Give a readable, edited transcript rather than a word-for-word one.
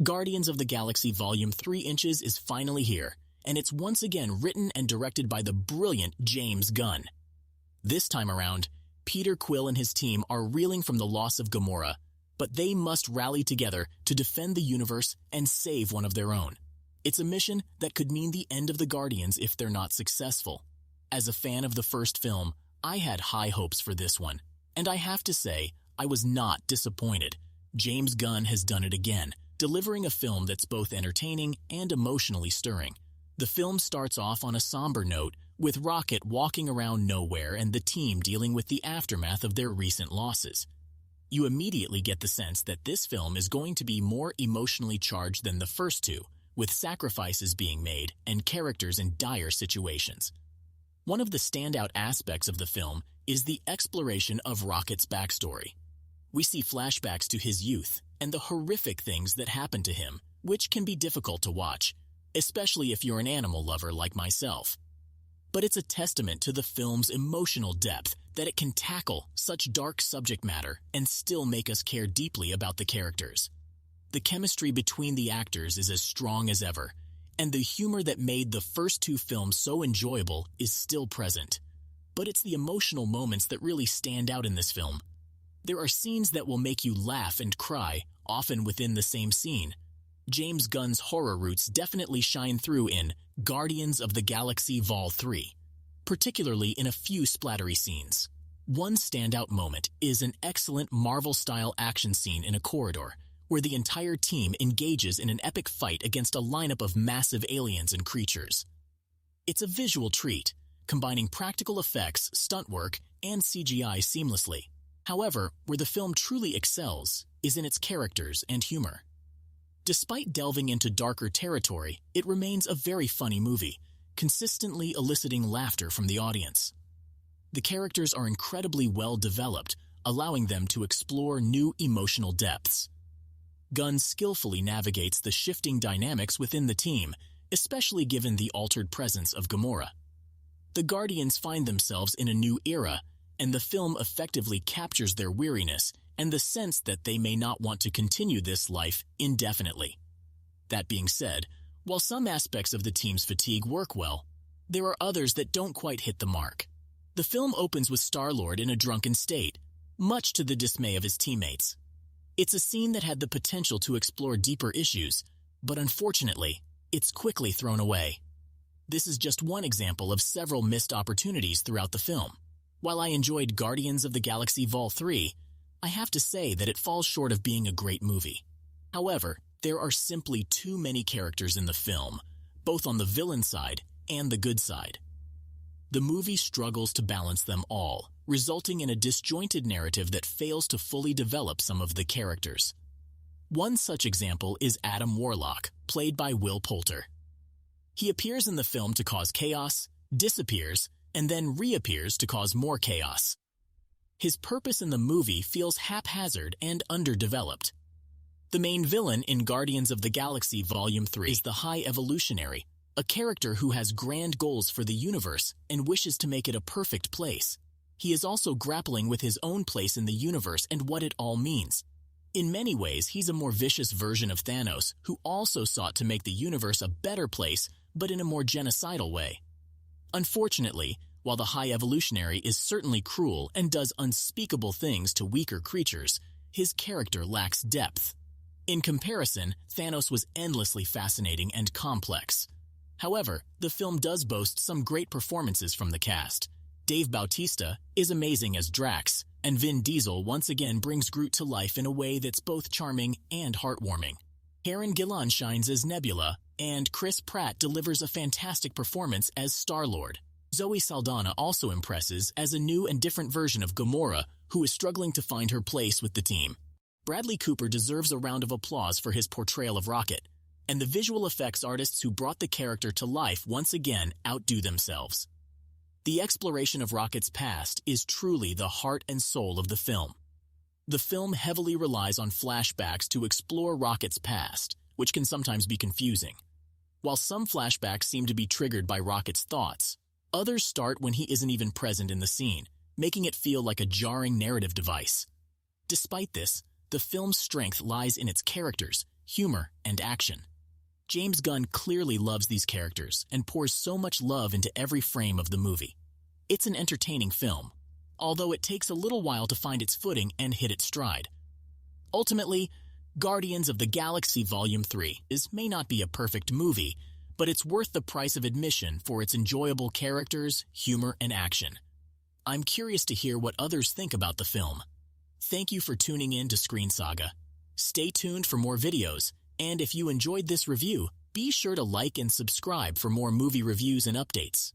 Guardians of the Galaxy Volume 3 Inches is finally here, and it's once again written and directed by the brilliant James Gunn. This time around, Peter Quill and his team are reeling from the loss of Gamora, but they must rally together to defend the universe and save one of their own. It's a mission that could mean the end of the Guardians if they're not successful. As a fan of the first film, I had high hopes for this one, and I have to say, I was not disappointed. James Gunn has done it again, delivering a film that's both entertaining and emotionally stirring. The film starts off on a somber note, with Rocket walking around nowhere and the team dealing with the aftermath of their recent losses. You immediately get the sense that this film is going to be more emotionally charged than the first two, with sacrifices being made and characters in dire situations. One of the standout aspects of the film is the exploration of Rocket's backstory. We see flashbacks to his youth and the horrific things that happened to him, which can be difficult to watch, especially if you're an animal lover like myself. But it's a testament to the film's emotional depth that it can tackle such dark subject matter and still make us care deeply about the characters. The chemistry between the actors is as strong as ever, and the humor that made the first two films so enjoyable is still present. But it's the emotional moments that really stand out in this film. There are scenes that will make you laugh and cry, often within the same scene. James Gunn's horror roots definitely shine through in Guardians of the Galaxy Vol. 3, particularly in a few splattery scenes. One standout moment is an excellent Marvel-style action scene in a corridor, where the entire team engages in an epic fight against a lineup of massive aliens and creatures. It's a visual treat, combining practical effects, stunt work, and CGI seamlessly. However, where the film truly excels is in its characters and humor. Despite delving into darker territory, it remains a very funny movie, consistently eliciting laughter from the audience. The characters are incredibly well developed, allowing them to explore new emotional depths. Gunn skillfully navigates the shifting dynamics within the team, especially given the altered presence of Gamora. The Guardians find themselves in a new era, and the film effectively captures their weariness and the sense that they may not want to continue this life indefinitely. That being said, while some aspects of the team's fatigue work well, there are others that don't quite hit the mark. The film opens with Star-Lord in a drunken state, much to the dismay of his teammates. It's a scene that had the potential to explore deeper issues, but unfortunately, it's quickly thrown away. This is just one example of several missed opportunities throughout the film. While I enjoyed Guardians of the Galaxy Vol. 3, I have to say that it falls short of being a great movie. However, there are simply too many characters in the film, both on the villain side and the good side. The movie struggles to balance them all, resulting in a disjointed narrative that fails to fully develop some of the characters. One such example is Adam Warlock, played by Will Poulter. He appears in the film to cause chaos, disappears, and then reappears to cause more chaos. His purpose in the movie feels haphazard and underdeveloped. The main villain in Guardians of the Galaxy Volume 3 is the High Evolutionary, a character who has grand goals for the universe and wishes to make it a perfect place. He is also grappling with his own place in the universe and what it all means. In many ways, he's a more vicious version of Thanos, who also sought to make the universe a better place, but in a more genocidal way. Unfortunately, while the High Evolutionary is certainly cruel and does unspeakable things to weaker creatures, his character lacks depth. In comparison, Thanos was endlessly fascinating and complex. However, the film does boast some great performances from the cast. Dave Bautista is amazing as Drax, and Vin Diesel once again brings Groot to life in a way that's both charming and heartwarming. Karen Gillan shines as Nebula, and Chris Pratt delivers a fantastic performance as Star-Lord. Zoe Saldana also impresses as a new and different version of Gamora, who is struggling to find her place with the team. Bradley Cooper deserves a round of applause for his portrayal of Rocket, and the visual effects artists who brought the character to life once again outdo themselves. The exploration of Rocket's past is truly the heart and soul of the film. The film heavily relies on flashbacks to explore Rocket's past, which can sometimes be confusing. While some flashbacks seem to be triggered by Rocket's thoughts, others start when he isn't even present in the scene, making it feel like a jarring narrative device. Despite this, the film's strength lies in its characters, humor, and action. James Gunn clearly loves these characters and pours so much love into every frame of the movie. It's an entertaining film, although it takes a little while to find its footing and hit its stride. Ultimately, Guardians of the Galaxy Volume 3 may not be a perfect movie, but it's worth the price of admission for its enjoyable characters, humor, and action. I'm curious to hear what others think about the film. Thank you for tuning in to Screen Saga. Stay tuned for more videos, and if you enjoyed this review, be sure to like and subscribe for more movie reviews and updates.